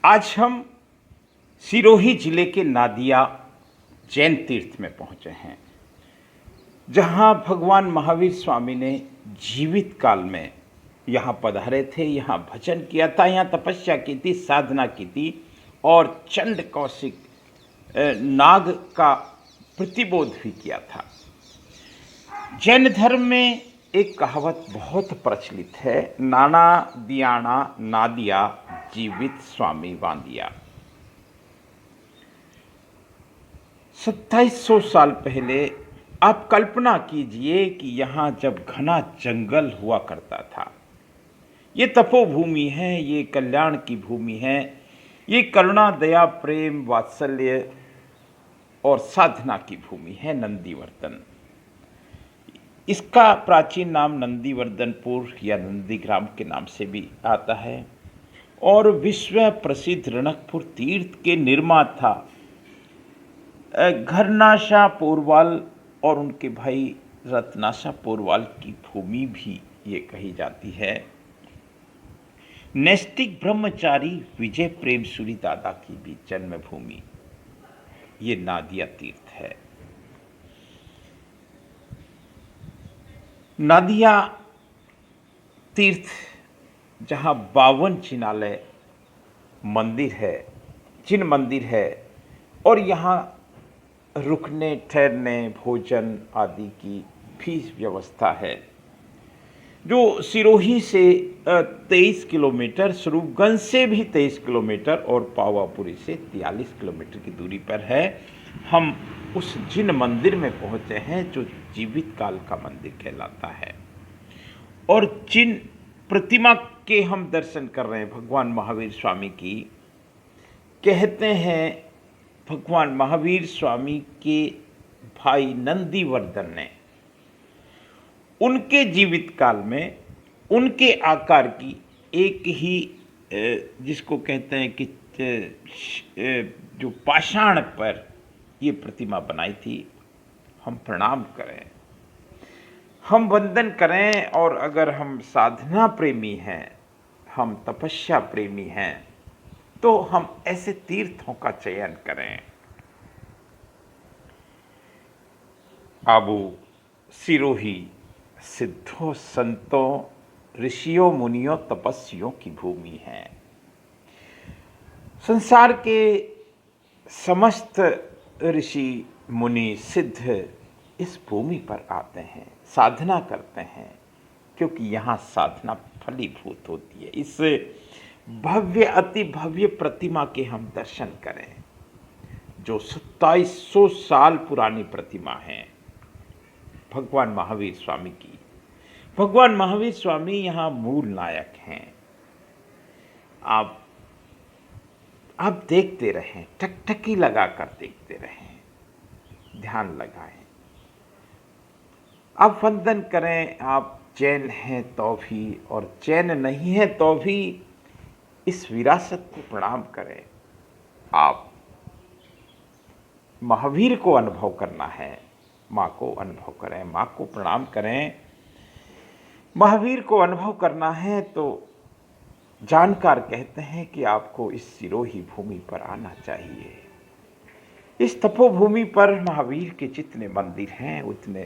आज हम सिरोही जिले के नादिया जैन तीर्थ में पहुंचे हैं, जहां भगवान महावीर स्वामी ने जीवित काल में यहाँ पधारे थे, यहाँ भजन किया था, यहाँ तपस्या की थी, साधना की थी और चंड कौशिक नाग का प्रतिबोध भी किया था। जैन धर्म में एक कहावत बहुत प्रचलित है, नाना दियाना नादिया जीवित स्वामी बांधिया। 2700 साल पहले आप कल्पना कीजिए कि यहाँ जब घना जंगल हुआ करता था। ये तपोभूमि है, ये कल्याण की भूमि है, ये करुणा दया प्रेम वात्सल्य और साधना की भूमि है नंदीवर्धन। इसका प्राचीन नाम नंदीवर्धनपुर या नंदीग्राम के नाम से भी आता है और विश्व प्रसिद्ध रणकपुर तीर्थ के निर्माता घरनाशा पोरवाल और उनके भाई रत्नाशा पोरवाल की भूमि भी ये कही जाती है। नैष्टिक ब्रह्मचारी विजय प्रेमसूरी दादा की भी जन्मभूमि ये नादिया तीर्थ है। नादिया तीर्थ जहाँ 52 जिनालय मंदिर है, जिन मंदिर है और यहाँ रुकने ठहरने भोजन आदि की भी व्यवस्था है। जो सिरोही से 23 किलोमीटर, स्वरूपगंज से भी 23 किलोमीटर और पावापुरी से 43 किलोमीटर की दूरी पर है। हम उस जिन मंदिर में पहुँचे हैं जो जीवित काल का मंदिर कहलाता है और जिन प्रतिमा के हम दर्शन कर रहे हैं भगवान महावीर स्वामी की, कहते हैं भगवान महावीर स्वामी के भाई नंदीवर्धन ने उनके जीवित काल में उनके आकार की एक ही जिसको कहते हैं कि जो पाषाण पर ये प्रतिमा बनाई थी। हम प्रणाम करें, हम वंदन करें और अगर हम साधना प्रेमी हैं, हम तपस्या प्रेमी हैं, तो हम ऐसे तीर्थों का चयन करें। आबू सिरोही सिद्धों संतों ऋषियों मुनियों तपस्वियों की भूमि है। संसार के समस्त ऋषि मुनि सिद्ध इस भूमि पर आते हैं, साधना करते हैं, क्योंकि यहाँ साधना फलीभूत होती है। इस भव्य अति भव्य प्रतिमा के हम दर्शन करें, जो 2700 साल पुरानी प्रतिमा है भगवान महावीर स्वामी की। भगवान महावीर स्वामी यहाँ मूल नायक हैं। आप देखते रहें, टकटकी लगाकर देखते रहें, ध्यान लगाएं, आप वंदन करें। आप जैन हैं तो भी और जैन नहीं है तो भी इस विरासत को प्रणाम करें। आप महावीर को अनुभव करना है, माँ को अनुभव करें, माँ को प्रणाम करें। महावीर को अनुभव करना है तो जानकार कहते हैं कि आपको इस सिरोही भूमि पर आना चाहिए। इस तपोभूमि पर महावीर के जितने मंदिर हैं उतने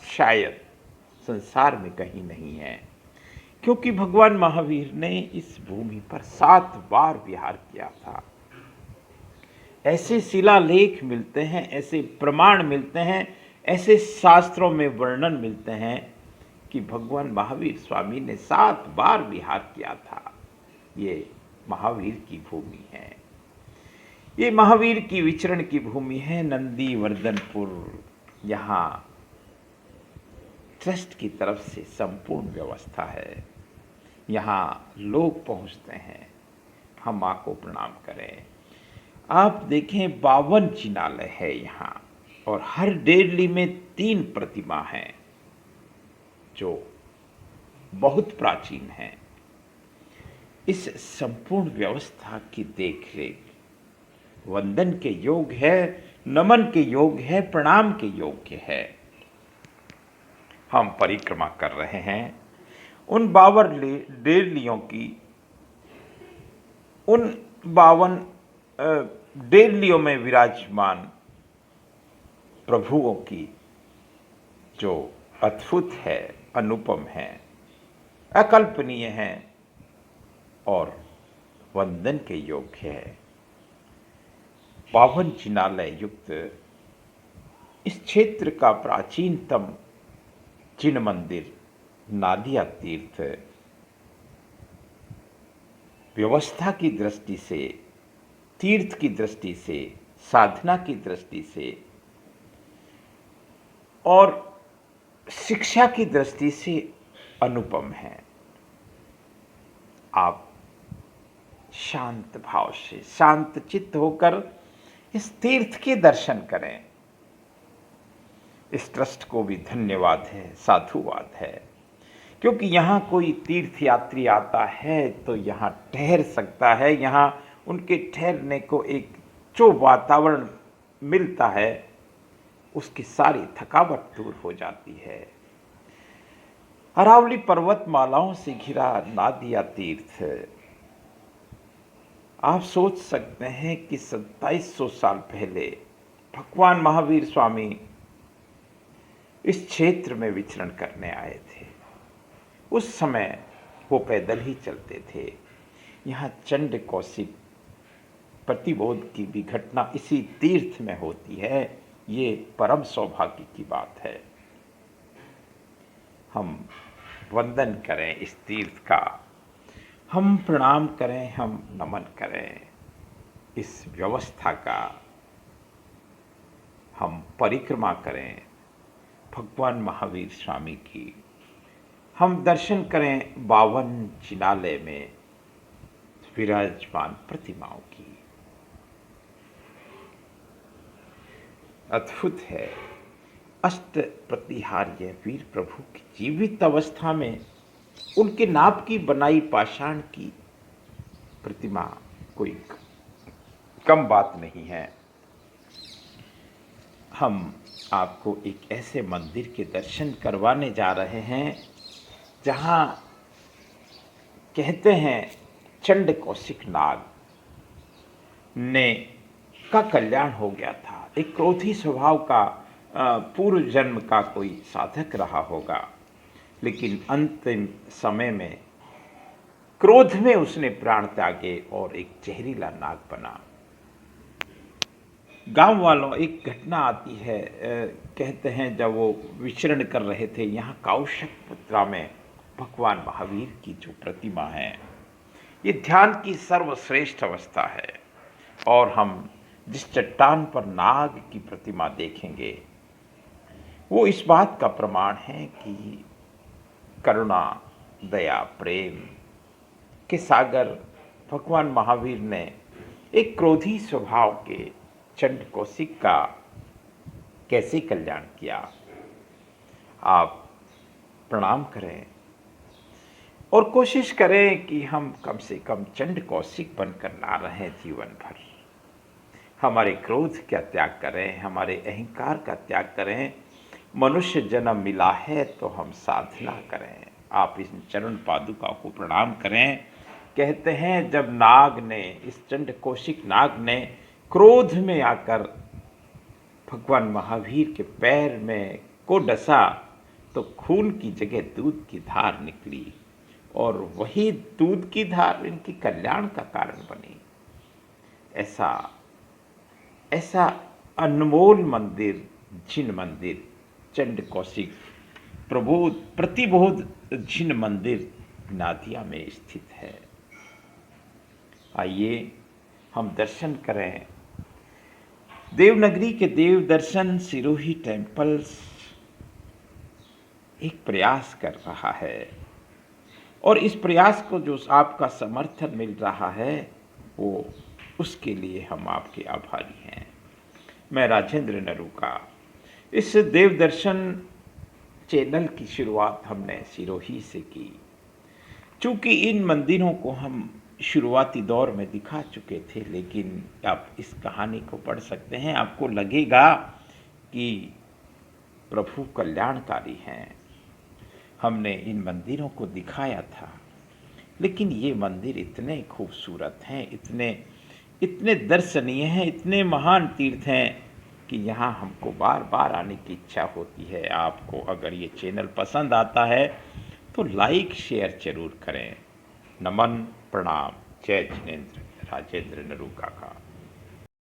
शायद संसार में कहीं नहीं है, क्योंकि भगवान महावीर ने इस भूमि पर 7 बार विहार किया था। ऐसे शिलालेख मिलते हैं, ऐसे प्रमाण मिलते हैं, ऐसे शास्त्रों में वर्णन मिलते हैं कि भगवान महावीर स्वामी ने 7 बार विहार किया था। ये महावीर की भूमि है, ये महावीर की विचरण की भूमि है नंदीवर्धनपुर। यहाँ ट्रस्ट की तरफ से संपूर्ण व्यवस्था है, यहाँ लोग पहुँचते हैं। हम माँ को प्रणाम करें। आप देखें 52 जिनालय है यहाँ और हर डेढ़ली में 3 प्रतिमा हैं जो बहुत प्राचीन हैं। इस संपूर्ण व्यवस्था की देखरेख वंदन के योग है, नमन के योग है, प्रणाम के योग्य है। हम परिक्रमा कर रहे हैं उन 52 डेढ़लियों की उन 52 डेलियों में विराजमान प्रभुओं की जो अद्भुत है, अनुपम है, अकल्पनीय है और वंदन के योग्य है। पावन जिनालय युक्त इस क्षेत्र का प्राचीनतम जिन मंदिर नादिया तीर्थ व्यवस्था की दृष्टि से, तीर्थ की दृष्टि से, साधना की दृष्टि से और शिक्षा की दृष्टि से अनुपम है। आप शांत भाव से, शांत चित्त होकर इस तीर्थ के दर्शन करें। इस ट्रस्ट को भी धन्यवाद है, साधुवाद है, क्योंकि यहाँ कोई तीर्थ यात्री आता है तो यहाँ ठहर सकता है। यहाँ उनके ठहरने को एक जो वातावरण मिलता है, उसकी सारी थकावट दूर हो जाती है। अरावली पर्वतमालाओं से घिरा नादिया तीर्थ, आप सोच सकते हैं कि 2700 साल पहले भगवान महावीर स्वामी इस क्षेत्र में विचरण करने आए थे। उस समय वो पैदल ही चलते थे। यहाँ चंड कौशिक प्रतिबोध की भी घटना इसी तीर्थ में होती है। ये परम सौभाग्य की बात है। हम वंदन करें इस तीर्थ का, हम प्रणाम करें, हम नमन करें इस व्यवस्था का, हम परिक्रमा करें भगवान महावीर स्वामी की, हम दर्शन करें 52 जिनालय में विराजमान प्रतिमाओं की। अद्भुत है। अष्ट प्रतिहार्य वीर प्रभु की जीवित अवस्था में उनके नाप की बनाई पाषाण की प्रतिमा कोई कम बात नहीं है। हम आपको एक ऐसे मंदिर के दर्शन करवाने जा रहे हैं जहाँ कहते हैं चंड कौशिक नाग ने का कल्याण हो गया था। एक क्रोधी स्वभाव का पूर्व जन्म का कोई साधक रहा होगा, लेकिन अंतिम समय में क्रोध में उसने प्राण त्यागे और एक जहरीला नाग बना। गांव वालों, एक घटना आती है, कहते हैं जब वो विचरण कर रहे थे यहाँ कौशक पुत्रा में भगवान महावीर की जो प्रतिमा है, ये ध्यान की सर्वश्रेष्ठ अवस्था है। और हम जिस चट्टान पर नाग की प्रतिमा देखेंगे वो इस बात का प्रमाण है कि करुणा, दया, प्रेम के सागर भगवान महावीर ने एक क्रोधी स्वभाव के चंड कौशिक का कैसे कल्याण किया। आप प्रणाम करें और कोशिश करें कि हम कम से कम चंड कौशिक बनकर ना रहें जीवन भर। हमारे क्रोध का त्याग करें, हमारे अहंकार का त्याग करें। मनुष्य जन्म मिला है तो हम साधना करें। आप इस चरण पादुका को प्रणाम करें। कहते हैं जब नाग ने, इस चंड कौशिक नाग ने क्रोध में आकर भगवान महावीर के पैर में को डसा तो खून की जगह दूध की धार निकली और वही दूध की धार इनके कल्याण का कारण बनी। ऐसा अनमोल मंदिर, जिन मंदिर चंड कौशिक प्रबोध प्रतिबोध जिन मंदिर नादिया में स्थित है। आइए हम दर्शन करें। देवनगरी के देव दर्शन सिरोही टेम्पल्स एक प्रयास कर रहा है और इस प्रयास को जो आपका समर्थन मिल रहा है वो उसके लिए हम आपके आभारी हैं। मैं राजेंद्र नरूका। इस देव दर्शन चैनल की शुरुआत हमने सिरोही से की। चूँकि इन मंदिरों को हम शुरुआती दौर में दिखा चुके थे, लेकिन आप इस कहानी को पढ़ सकते हैं, आपको लगेगा कि प्रभु कल्याणकारी हैं। हमने इन मंदिरों को दिखाया था लेकिन ये मंदिर इतने खूबसूरत हैं, इतने इतने दर्शनीय हैं, इतने महान तीर्थ हैं कि यहाँ हमको बार बार आने की इच्छा होती है। आपको अगर ये चैनल पसंद आता है तो लाइक शेयर जरूर करें। नमन प्रणाम। जय जिनेन्द्र। राजेंद्र नरूका का।